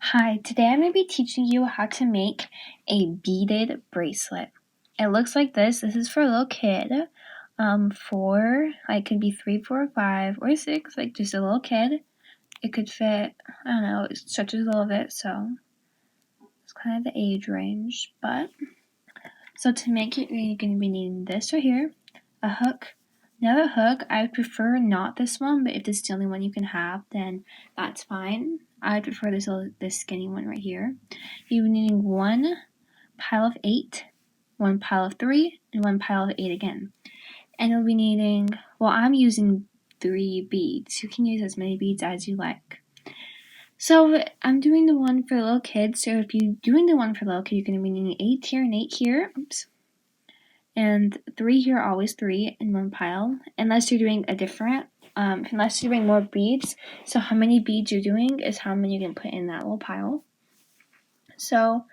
Hi, today I'm going to be teaching you how to make a beaded bracelet. It looks like this. This is for a little kid. It could be 3, 4, 5, or 6, like just a little kid. It could fit, I don't know, it stretches a little bit, so it's kind of the age range. So to make it, you're going to be needing this right here, a hook, another hook. I would prefer not this one, but if this is the only one you can have, then that's fine. I prefer this skinny one right here. You're needing one pile of 8, one pile of 3, and one pile of 8 again. And you'll be needing, I'm using 3 beads. You can use as many beads as you like. So I'm doing the one for the little kid. So if you're doing the one for the little kid, you're going to be needing 8 here and 8 here. Oops. And 3 here, always 3 in one pile. Unless you're doing unless you're doing more beads. So how many beads you're doing is how many you can put in that little pile. So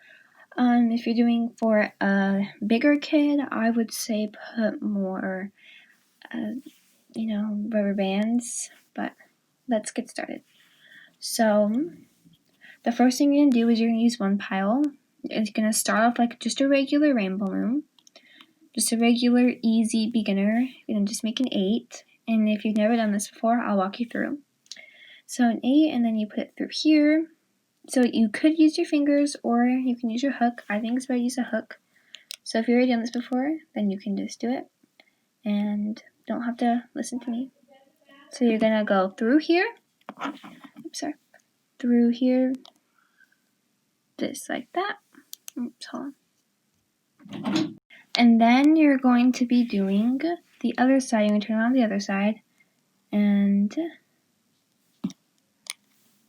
if you're doing for a bigger kid, I would say put more, rubber bands, but let's get started. So the first thing you're going to do is you're going to use one pile. It's going to start off like just a regular rainbow loom, just a regular easy beginner. You're going to just make an 8, and if you've never done this before, I'll walk you through. So an 8, and then you put it through here. So you could use your fingers or you can use your hook. I think it's better to use a hook. So if you've already done this before, then you can just do it and don't have to listen to me. So you're going to go through here. Through here, just like that. Oops, hold on. And then you're going to be doing the other side. You're going to turn around the other side and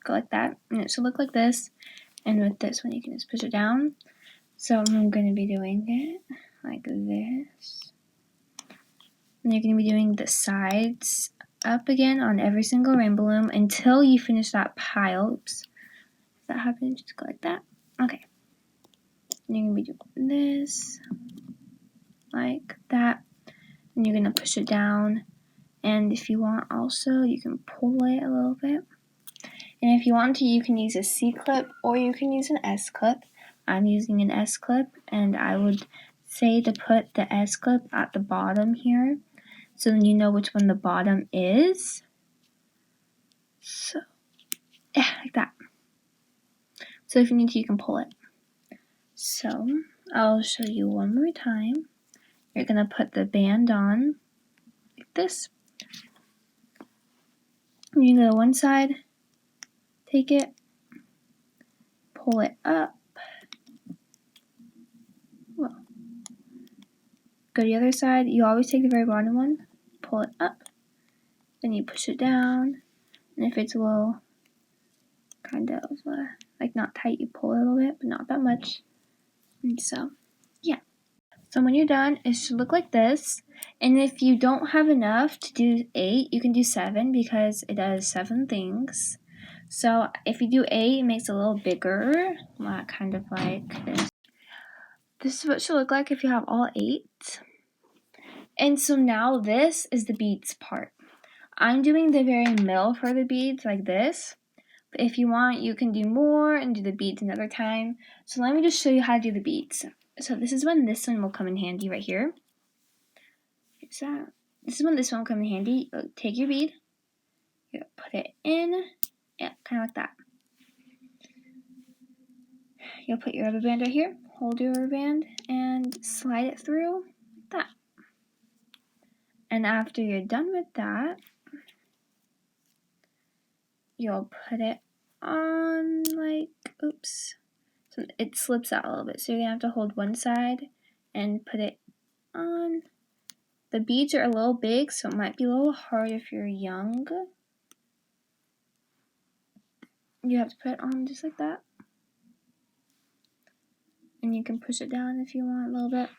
go like that. And it should look like this. And with this one, you can just push it down. So I'm going to be doing it like this. And you're going to be doing the sides up again on every single rainbow loom until you finish that pile. Oops. If that happens, just go like that. Okay. And you're going to be doing this like that. And you're going to push it down. And if you want also, you can pull it a little bit. And if you want to, you can use a C-clip or you can use an S-clip. I'm using an S-clip, and I would say to put the S-clip at the bottom here, so then you know which one the bottom is. So, yeah, like that. So if you need to, you can pull it. So, I'll show you one more time. You're going to put the band on like this. You go to one side, take it, pull it up. Go to the other side. You always take the very bottom one, pull it up, then you push it down. And if it's a little kind of like not tight, you pull it a little bit, but not that much. And so, yeah. So when you're done, it should look like this. And if you don't have enough to do 8, you can do 7 because it does 7 things. So if you do 8, it makes it a little bigger, kind of like this. This is what it should look like if you have all 8. And so now this is the beads part. I'm doing the very middle for the beads like this. But if you want, you can do more and do the beads another time. So let me just show you how to do the beads. So this is when this one will come in handy right here. Here's that. This is when this one will come in handy. Take your bead, you put it in, yeah, kind of like that. You'll put your rubber band right here, hold your rubber band, and slide it through like that. And after you're done with that, you'll put it on so it slips out a little bit. So you're going to have to hold one side and put it on. The beads are a little big, so it might be a little hard if you're young. You have to put it on just like that. And you can push it down if you want a little bit.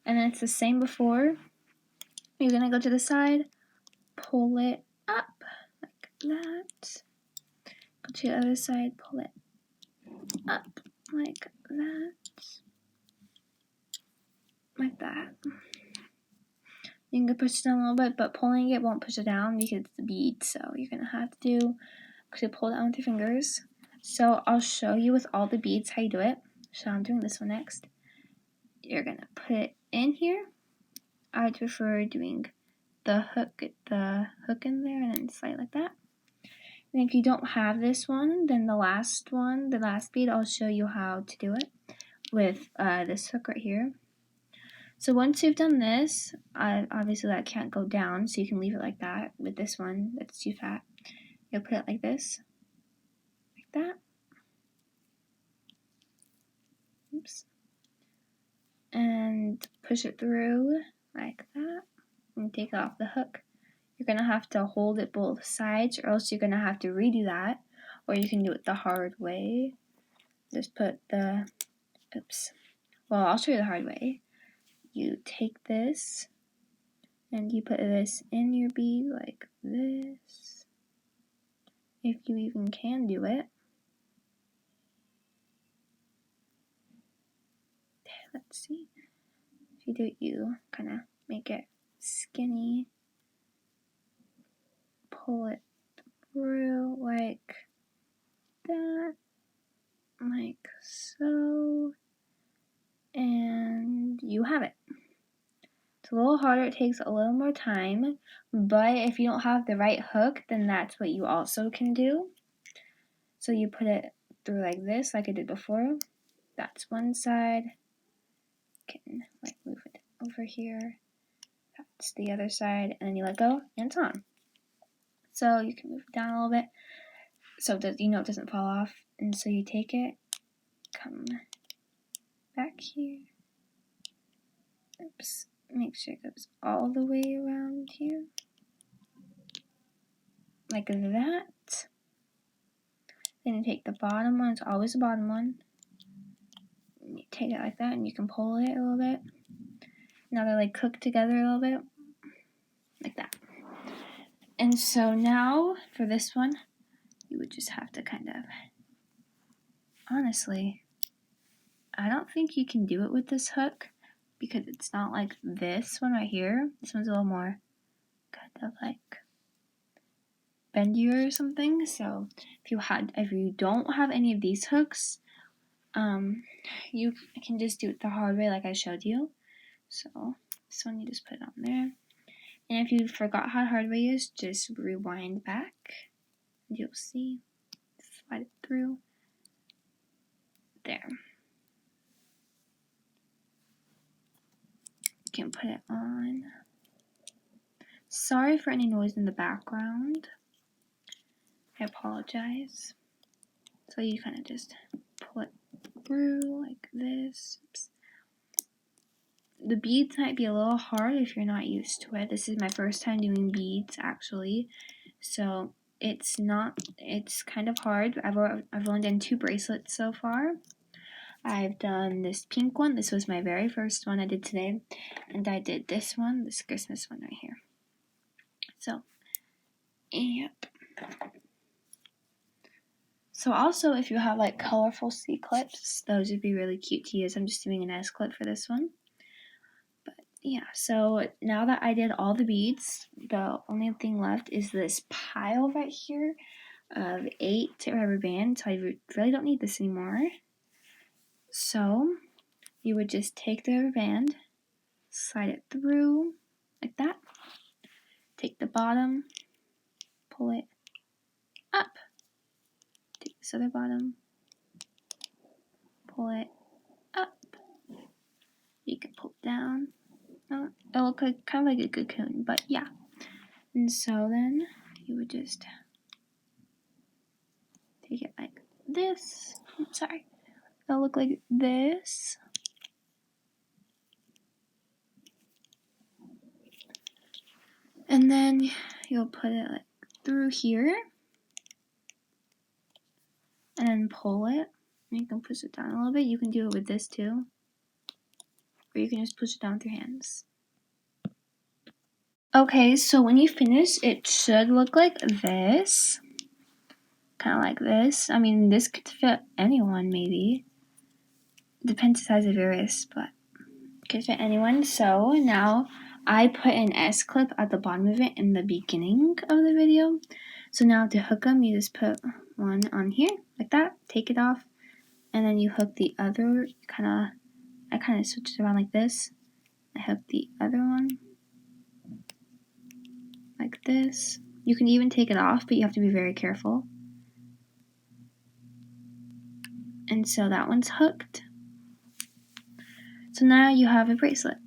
And then it's the same before. You're going to go to the side, pull it up like that. Go to the other side, pull it up like that. Like that. You can push it down a little bit, but pulling it won't push it down because it's a bead. So you're going to have to pull it down with your fingers. So I'll show you with all the beads how you do it. So I'm doing this one next. You're gonna put it in here. I would prefer doing the hook in there and then slide like that. And if you don't have this one, then the last bead, I'll show you how to do it with this hook right here. So once you've done this, obviously that can't go down, so you can leave it like that. With this one, that's too fat. You'll put it like this, like that. Oops. And push it through like that, and take off the hook. You're gonna have to hold it both sides, or else you're gonna have to redo that, or you can do it the hard way. Just put the, oops. Well, I'll show you the hard way. You take this, and you put this in your bead like this. If you even can do it. Let's see. If you do it, you kind of make it skinny. Pull it through like that. Like so. And you have it. It's a little harder, it takes a little more time, but if you don't have the right hook, then that's what you also can do. So you put it through like this, like I did before. That's one side. Can like move it over here. That's the other side, and then you let go, and it's on. So you can move it down a little bit, so that you know it doesn't fall off. And so you take it, come back here. Oops. Make sure it goes all the way around here. Like that. Then you take the bottom one, it's always the bottom one. You take it like that, and you can pull it a little bit. Now they're like cooked together a little bit. Like that. And so now, for this one, you would just have to kind of, honestly, I don't think you can do it with this hook, because it's not like this one right here. This one's a little more kind of like bendier or something. So if you don't have any of these hooks, you can just do it the hard way like I showed you. So this one you just put it on there. And if you forgot how hard way is, just rewind back and you'll see. Slide it through. There. You can put it on. Sorry for any noise in the background. I apologize. So you kind of just pull it through like this. Oops. The beads might be a little hard if you're not used to it. This is my first time doing beads actually. So it's kind of hard. I've only done 2 bracelets so far. I've done this pink one. This was my very first one I did today. And I did this one, this Christmas one right here. So, yep. So also, if you have like colorful C-clips, those would be really cute to use. I'm just doing an S-clip for this one. But yeah, so now that I did all the beads, the only thing left is this pile right here of 8 rubber bands. So I really don't need this anymore. So you would just take the rubber band, slide it through like that, take the bottom, pull it up, take this other bottom, pull it up. You can pull it down. It'll look like kind of like a cocoon, but yeah. And so then you would just take it like this. Sorry. It'll look like this. And then you'll put it like through here. And then pull it. And you can push it down a little bit. You can do it with this too. Or you can just push it down with your hands. Okay, so when you finish, it should look like this. Kind of like this. I mean, this could fit anyone, maybe. Depends the size of your wrist, but it could fit anyone. So now I put an S-clip at the bottom of it in the beginning of the video. So now to hook them, you just put one on here, like that, take it off, and then you hook the other, I kind of switch it around like this. I hook the other one like this. You can even take it off, but you have to be very careful. And so that one's hooked. So now you have a bracelet.